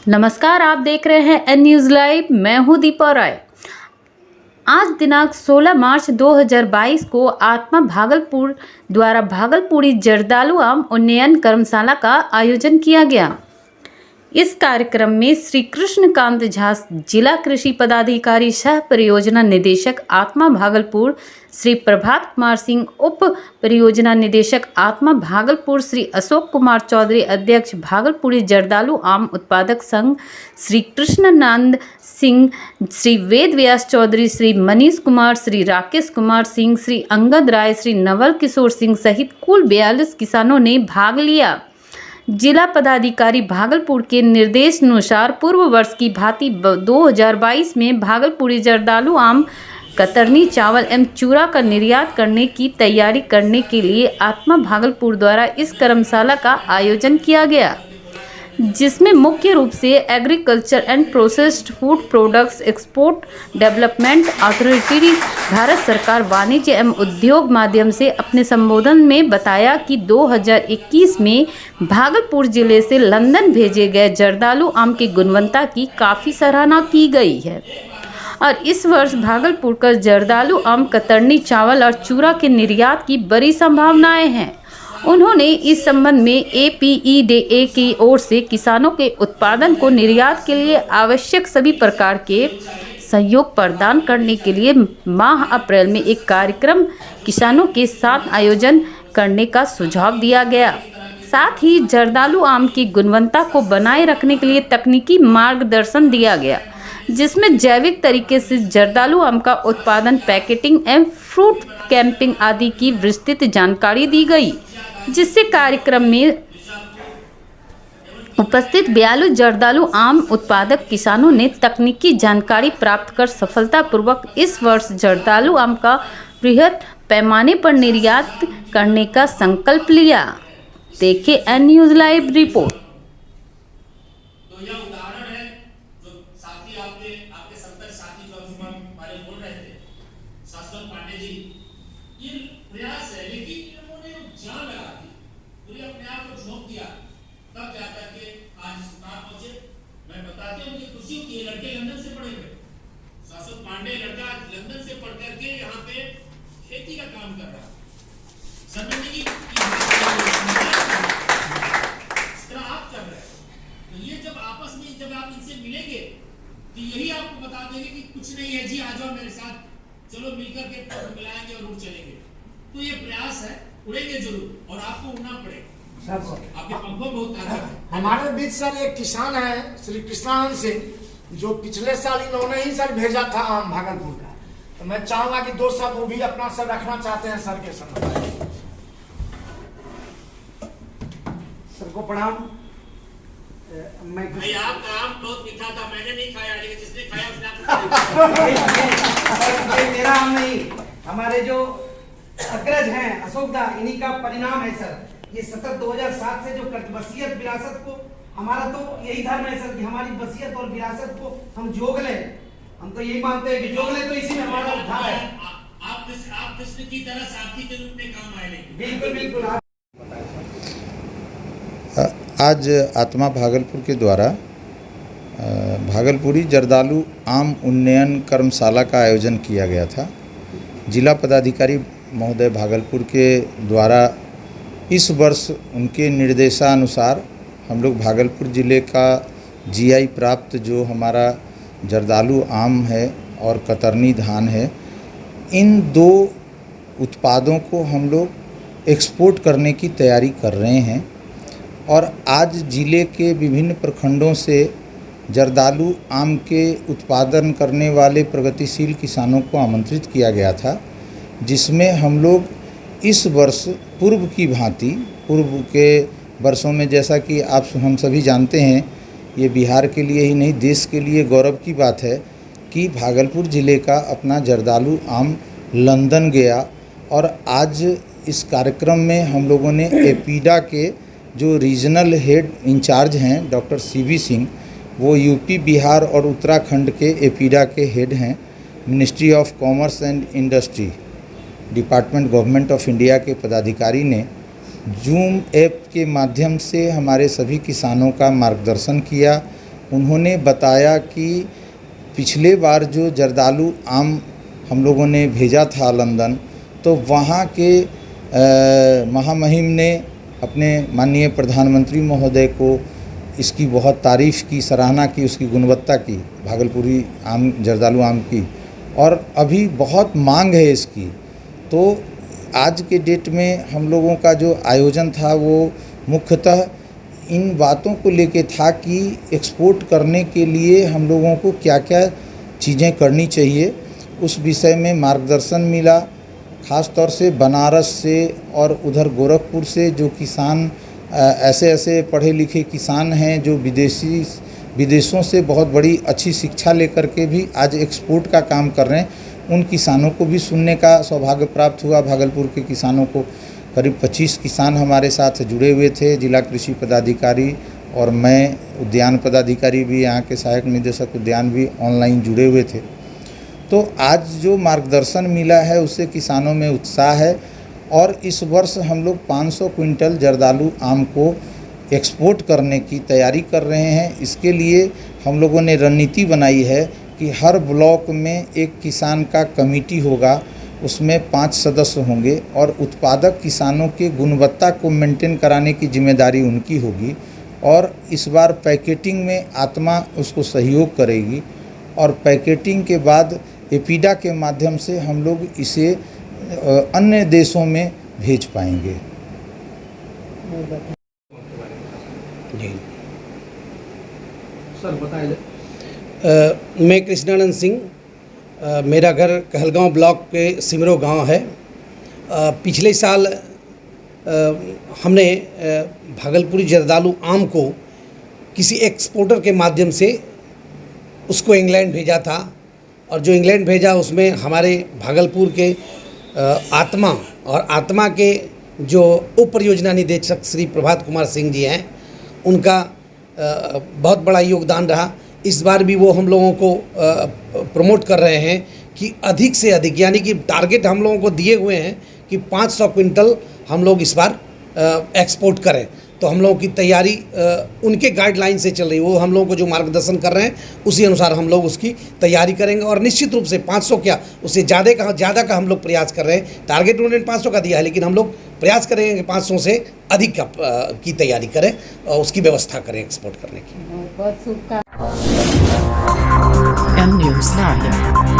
नमस्कार, आप देख रहे हैं एन न्यूज़ लाइव। मैं हूं दीपा राय। आज दिनांक 16 मार्च 2022 को आत्मा भागलपुर द्वारा भागलपुरी जर्दालू आम उन्नयन कर्मशाला का आयोजन किया गया। इस कार्यक्रम में श्री कृष्णकांत झा जिला कृषि पदाधिकारी सह परियोजना निदेशक आत्मा भागलपुर, श्री प्रभात कुमार सिंह उप परियोजना निदेशक आत्मा भागलपुर, श्री अशोक कुमार चौधरी अध्यक्ष भागलपुरी जर्दालू आम उत्पादक संघ, श्री कृष्णानंद सिंह, श्री वेद व्यास चौधरी, श्री मनीष कुमार, श्री राकेश कुमार सिंह, श्री अंगद राय, श्री नवल किशोर सिंह सहित कुल 42 किसानों ने भाग लिया। जिला पदाधिकारी भागलपुर के निर्देशानुसार पूर्व वर्ष की भांति 2022 में भागलपुरी जर्दालू आम, कतरनी चावल एवं चूरा का निर्यात करने की तैयारी करने के लिए आत्मा भागलपुर द्वारा इस कर्मशाला का आयोजन किया गया, जिसमें मुख्य रूप से agriculture and processed food products export development authority, Bharat सरकार वाणिज्य एवं उद्योग माध्यम से अपने संबोधन में बताया कि 2021 में भागलपुर जिले से लंदन भेजे गए जर्दालू आम की गुणवत्ता की काफ़ी सराहना की गई है और इस वर्ष भागलपुर का जर्दालू आम, कतरनी चावल और चूरा के निर्यात की बड़ी संभावनाएं हैं। उन्होंने इस संबंध में APEDA की ओर से किसानों के उत्पादन को निर्यात के लिए आवश्यक सभी प्रकार के सहयोग प्रदान करने के लिए माह अप्रैल में एक कार्यक्रम किसानों के साथ आयोजन करने का सुझाव दिया गया। साथ ही जर्दालू आम की गुणवत्ता को बनाए रखने के लिए तकनीकी मार्गदर्शन दिया गया, जिसमें जैविक तरीके से जर्दालू आम का उत्पादन, पैकेटिंग एवं फ्रूट कैंपिंग आदि की विस्तृत जानकारी दी गई, जिससे कार्यक्रम में उपस्थित 42 जर्दालू आम उत्पादक किसानों ने तकनीकी जानकारी प्राप्त कर सफलतापूर्वक इस वर्ष जर्दालू आम का बृहद पैमाने पर निर्यात करने का संकल्प लिया। देखिए एन न्यूज़ लाइव रिपोर्ट। तो यह उदाहरण है जो साथी आपके संपर्क साथी जो अभी हमारे बोल रहे थे, शाश्वत पांडे जी, ये प्रयास है, लेकिन उन्होंने जान लगा दी, पूरे अपने आप को झोंक दिया, तब जाकर के आज इस मुकाम पहुंचे। मैं बताते हैं उनकी खुशी होती है, लड़के लंदन से पढ़े हुए, शाश्वत पांडे लड़का लंदन से पढ़ करके यहाँ पे खेती का काम कर रहा है। समझने की जब आप इनसे मिलेंगे तो यही आपको बता देंगे कि कुछ नहीं है जी, आ जाओ मेरे साथ, चलो मिलकर के मिलाएंगे और उड़ चलेंगे। तो ये प्रयास है, उड़ेंगे जरूर और आपको उड़ना पड़ेगा सर। आपके पंखों में बहुत ताकत है। हमारे बीच सर एक किसान है श्री कृष्णानंद सिंह, जो पिछले साल इन्होंने ही सर भेजा था आम भागलपुर का। तो मैं चाहूंगा कि 2 शब्द वो भी अपना सर रखना चाहते हैं सर के सामने। सर को प्रणाम। भाई आपका आम बहुत मीठा था, मैंने नहीं खाया, लेकिन जिसने खाया उसने ये मेरा आम नहीं, हमारे जो अग्रज हैं अशोक दा, इन्हीं का परिणाम है सर। ये सतत 2007 से जो वसीयत विरासत को, हमारा तो यही धर्म है सर कि हमारी वसीयत और विरासत को हम जोग लें। हम तो यही मानते हैं कि जोग लें, तो इसी में हमारा उद्धार है। आप कृष्ण की तरह सारथी के रूप में काम आए। बिल्कुल बिल्कुल। आज आत्मा भागलपुर के द्वारा भागलपुरी जर्दालू आम उन्नयन कर्मशाला का आयोजन किया गया था। जिला पदाधिकारी महोदय भागलपुर के द्वारा इस वर्ष उनके निर्देशानुसार हम लोग भागलपुर ज़िले का GI प्राप्त जो हमारा जर्दालू आम है और कतरनी धान है, इन 2 उत्पादों को हम लोग एक्सपोर्ट करने की तैयारी कर रहे हैं। और आज ज़िले के विभिन्न प्रखंडों से जर्दालू आम के उत्पादन करने वाले प्रगतिशील किसानों को आमंत्रित किया गया था, जिसमें हम लोग इस वर्ष पूर्व की भांति, पूर्व के वर्षों में जैसा कि हम सभी जानते हैं, ये बिहार के लिए ही नहीं देश के लिए गौरव की बात है कि भागलपुर ज़िले का अपना जर्दालू आम लंदन गया। और आज इस कार्यक्रम में हम लोगों ने एपीडा के जो रीजनल हेड इंचार्ज हैं डॉक्टर CB सिंह, वो यूपी, बिहार और उत्तराखंड के एपीडा के हेड हैं। Ministry of commerce and industry, department government of India के पदाधिकारी ने जूम ऐप के माध्यम से हमारे सभी किसानों का मार्गदर्शन किया, उन्होंने बताया कि पिछले बार जो जर्दालू आम हम लोगों ने भेजा था लंदन, तो वहाँ के महामहिम ने अपने माननीय प्रधानमंत्री महोदय को इसकी बहुत तारीफ़ की, सराहना की, उसकी गुणवत्ता की, भागलपुरी आम, जर्दालू आम की, और अभी बहुत मांग है इसकी। तो आज के डेट में हम लोगों का जो आयोजन था वो मुख्यतः इन बातों को लेके था कि एक्सपोर्ट करने के लिए हम लोगों को क्या क्या चीज़ें करनी चाहिए, उस विषय में मार्गदर्शन मिला। ख़ास तौर से बनारस से और उधर गोरखपुर से जो किसान ऐसे पढ़े लिखे किसान हैं जो विदेशों से बहुत बड़ी अच्छी शिक्षा लेकर के भी आज एक्सपोर्ट का काम कर रहे हैं, उन किसानों को भी सुनने का सौभाग्य प्राप्त हुआ। भागलपुर के किसानों को करीब 25 किसान हमारे साथ जुड़े हुए थे, जिला कृषि पदाधिकारी और मैं उद्यान पदाधिकारी भी, यहाँ के सहायक निदेशक उद्यान भी ऑनलाइन जुड़े हुए थे। तो आज जो मार्गदर्शन मिला है उससे किसानों में उत्साह है, और इस वर्ष हम लोग 500 क्विंटल जर्दालू आम को एक्सपोर्ट करने की तैयारी कर रहे हैं। इसके लिए हम लोगों ने रणनीति बनाई है कि हर ब्लॉक में एक किसान का कमेटी होगा, उसमें 5 सदस्य होंगे, और उत्पादक किसानों के गुणवत्ता को मेंटेन कराने की जिम्मेदारी उनकी होगी। और इस बार पैकेटिंग में आत्मा उसको सहयोग करेगी, और पैकेटिंग के बाद एपीडा के माध्यम से हम लोग इसे अन्य देशों में भेज पाएंगे। जी सर बताइए। मैं कृष्णानंद सिंह, मेरा घर कहलगांव ब्लॉक के सिमरो गांव है। पिछले साल हमने भागलपुरी जर्दालू आम को किसी एक्सपोर्टर के माध्यम से उसको इंग्लैंड भेजा था, और जो इंग्लैंड भेजा उसमें हमारे भागलपुर के आत्मा के जो उप परियोजना निदेशक श्री प्रभात कुमार सिंह जी हैं, उनका बहुत बड़ा योगदान रहा। इस बार भी वो हम लोगों को प्रमोट कर रहे हैं कि अधिक से अधिक, यानी कि टारगेट हम लोगों को दिए हुए हैं कि 500 क्विंटल हम लोग इस बार एक्सपोर्ट करें। तो हम लोगों की तैयारी उनके गाइडलाइन से चल रही है, वो हम लोगों को जो मार्गदर्शन कर रहे हैं उसी अनुसार हम लोग उसकी तैयारी करेंगे। और निश्चित रूप से 500 क्या, उससे ज़्यादा का हम लोग प्रयास कर रहे हैं। टारगेट उन्होंने 500 का दिया है, लेकिन हम लोग प्रयास करेंगे कि 500 से अधिक की तैयारी करें और उसकी व्यवस्था करें एक्सपोर्ट करने की। M News Live।